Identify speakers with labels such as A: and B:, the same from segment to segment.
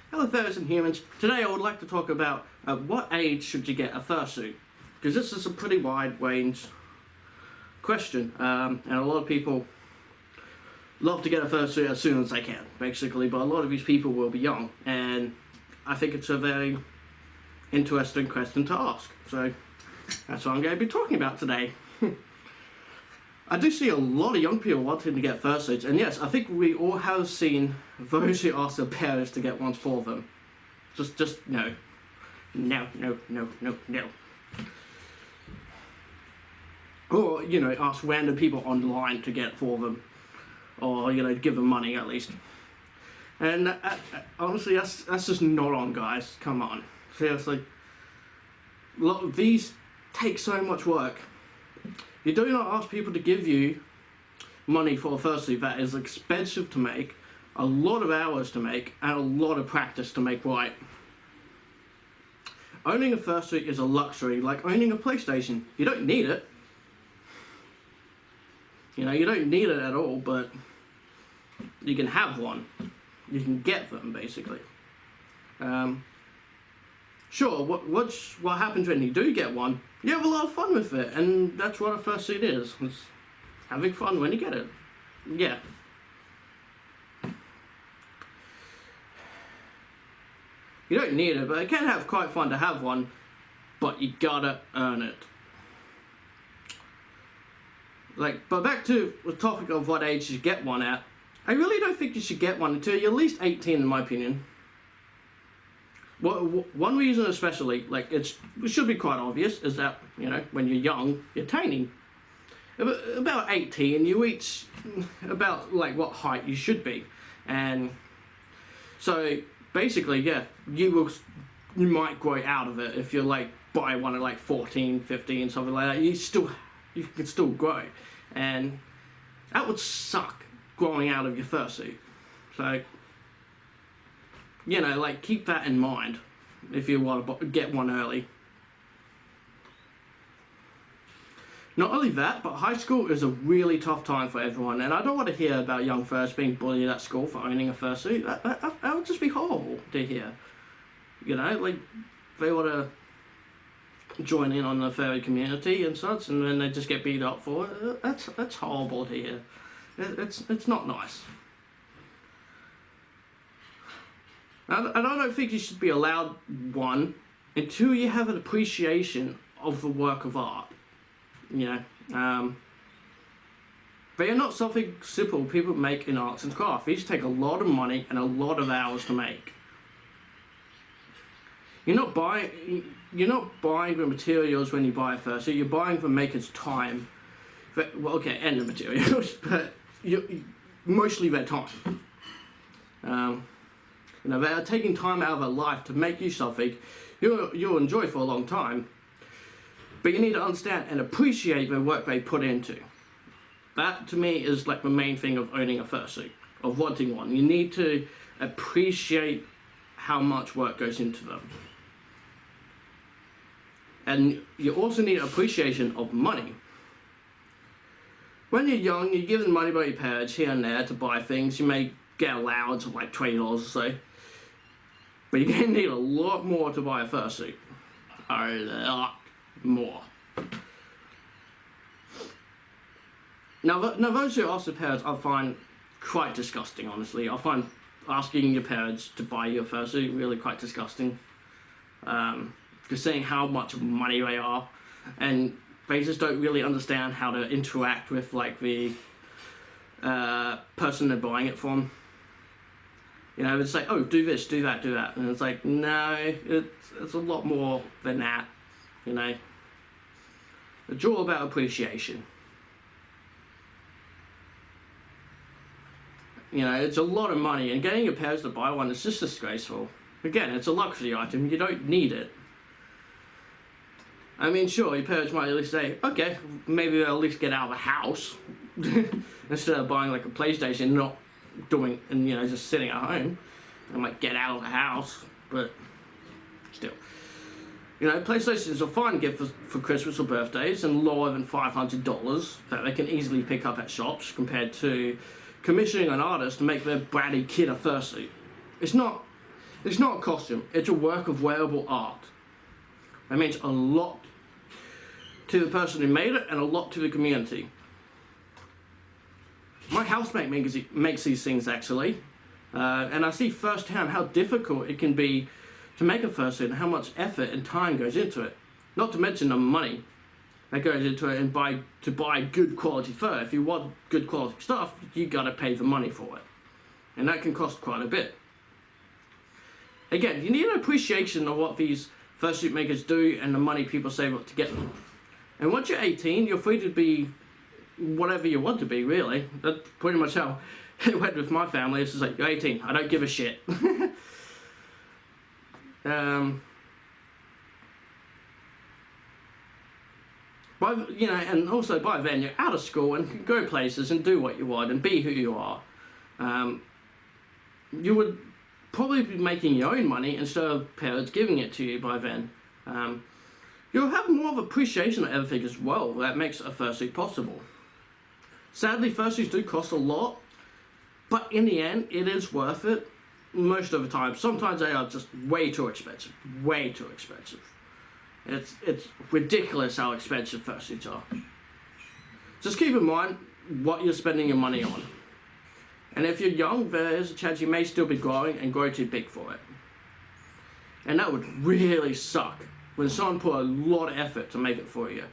A: Hello fairies and humans. Today I would like to talk about what age should you get a fursuit? Because this is a pretty wide range question, and a lot of people love to get a fursuit as soon as they can, basically, but a lot of these people will be young, and I think it's a very interesting question to ask, so that's what I'm going to be talking about today. I do see a lot of young people wanting to get fursuits, and yes, I think we all have seen those who ask their parents to get ones for them. Just no. No. Or, ask random people online to get for them. Or, give them money at least. And honestly, that's just not on, guys. Come on. Seriously. These take so much work. You do not ask people to give you money for a fursuit that is expensive to make, a lot of hours to make, and a lot of practice to make right. Owning a fursuit is a luxury, like owning a PlayStation. You don't need it. You don't need it at all, but you can have one. You can get them, basically. Sure, what happens when you do get one? You have a lot of fun with it, and that's what a fursuit is. It's having fun when you get it. Yeah. You don't need it, but it can have quite fun to have one, but you gotta earn it. But back to the topic of what age you get one at, I really don't think you should get one until you're at least 18, in my opinion. One reason especially, it should be quite obvious, is that, when you're young, you're tiny. About 18, you reach about, what height you should be. And so, basically, yeah, you might grow out of it if you're, buy one at, 14, 15, something like that. You can still grow. And that would suck, growing out of your fursuit. So, keep that in mind if you want to get one early. Not only that, but high school is a really tough time for everyone, and I don't want to hear about young furs being bullied at school for owning a fursuit. That would just be horrible to hear. They want to join in on the furry community and such, and then they just get beat up for it. That's horrible to hear. It's not nice. And I don't think you should be allowed one until you have an appreciation of the work of art. They are not something simple people make in arts and crafts. These take a lot of money and a lot of hours to make. You're not buying the materials when you buy a fursuit. You're buying the maker's time. And the materials, but mostly their time. They are taking time out of their life to make you something you'll enjoy for a long time. But you need to understand and appreciate the work they put into. That, to me, is the main thing of owning a fursuit, of wanting one. You need to appreciate how much work goes into them. And you also need appreciation of money. When you're young, you're given money by your parents here and there to buy things. You may get allowance of $20 or so. But you're going to need a lot more to buy a fursuit. A lot more. Now those who ask their parents, I find quite disgusting, honestly. I find asking your parents to buy you a fursuit really quite disgusting. Just saying how much money they are, and they just don't really understand how to interact with the person they're buying it from. It's like, oh, do this, do that, and it's like, no, it's a lot more than that. It's all about appreciation. It's a lot of money, and getting your parents to buy one is just disgraceful. Again, it's a luxury item. You don't need it. I mean, sure, your parents might at least say, okay, maybe they'll at least get out of the house instead of buying a PlayStation, not doing, and just sitting at home. They might get out of the house, but still. PlayStation is a fine gift for Christmas or birthdays, and lower than $500 that they can easily pick up at shops compared to commissioning an artist to make their bratty kid a fursuit. It's not It's not a costume, it's a work of wearable art. That means a lot to the person who made it and a lot to the community. My housemate makes these things actually, and I see firsthand how difficult it can be to make a fursuit and how much effort and time goes into it. Not to mention the money that goes into it and to buy good quality fur. If you want good quality stuff, you gotta pay the money for it. And that can cost quite a bit. Again, you need an appreciation of what these fursuit makers do and the money people save up to get them. And once you're 18, you're free to be whatever you want to be, really. That's pretty much how it went with my family. It's just like, you're 18, I don't give a shit. And also by then you're out of school and can go places and do what you want and be who you are. You would probably be making your own money instead of parents giving it to you by then. You'll have more of appreciation of everything as well. That makes a fursuit possible. Sadly, fursuits do cost a lot, but in the end, it is worth it most of the time. Sometimes they are just way too expensive. Way too expensive. It's ridiculous how expensive fursuits are. Just keep in mind what you're spending your money on. And if you're young, there is a chance you may still be growing and grow too big for it. And that would really suck when someone put a lot of effort to make it for you.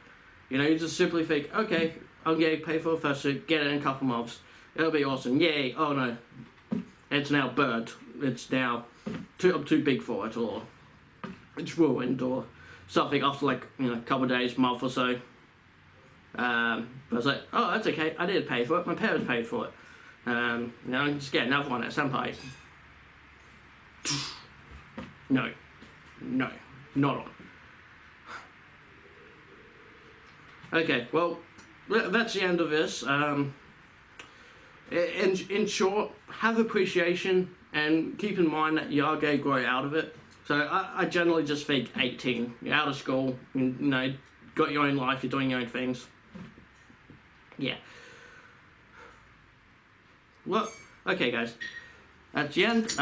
A: You know, you just simply think, okay, I'm going to pay for a fursuit, get it in a couple months, it'll be awesome, yay, oh no, it's now burnt, it's now too big for it, or it's ruined, or something after like, a couple of days, month or so. But I was like, oh, that's okay, I did pay for it, my parents paid for it. I can just get another one at some point. No, not on. Okay, well, that's the end of this. In short, have appreciation and keep in mind that you are going to grow out of it. So I generally just think 18, you're out of school, got your own life, you're doing your own things. Yeah. Well, okay guys, that's the end.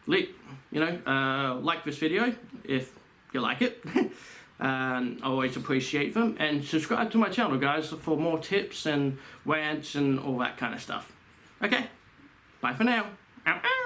A: Like this video if you like it. I always appreciate them, and subscribe to my channel, guys, for more tips and rants and all that kind of stuff. Okay, bye for now. Ow, ow.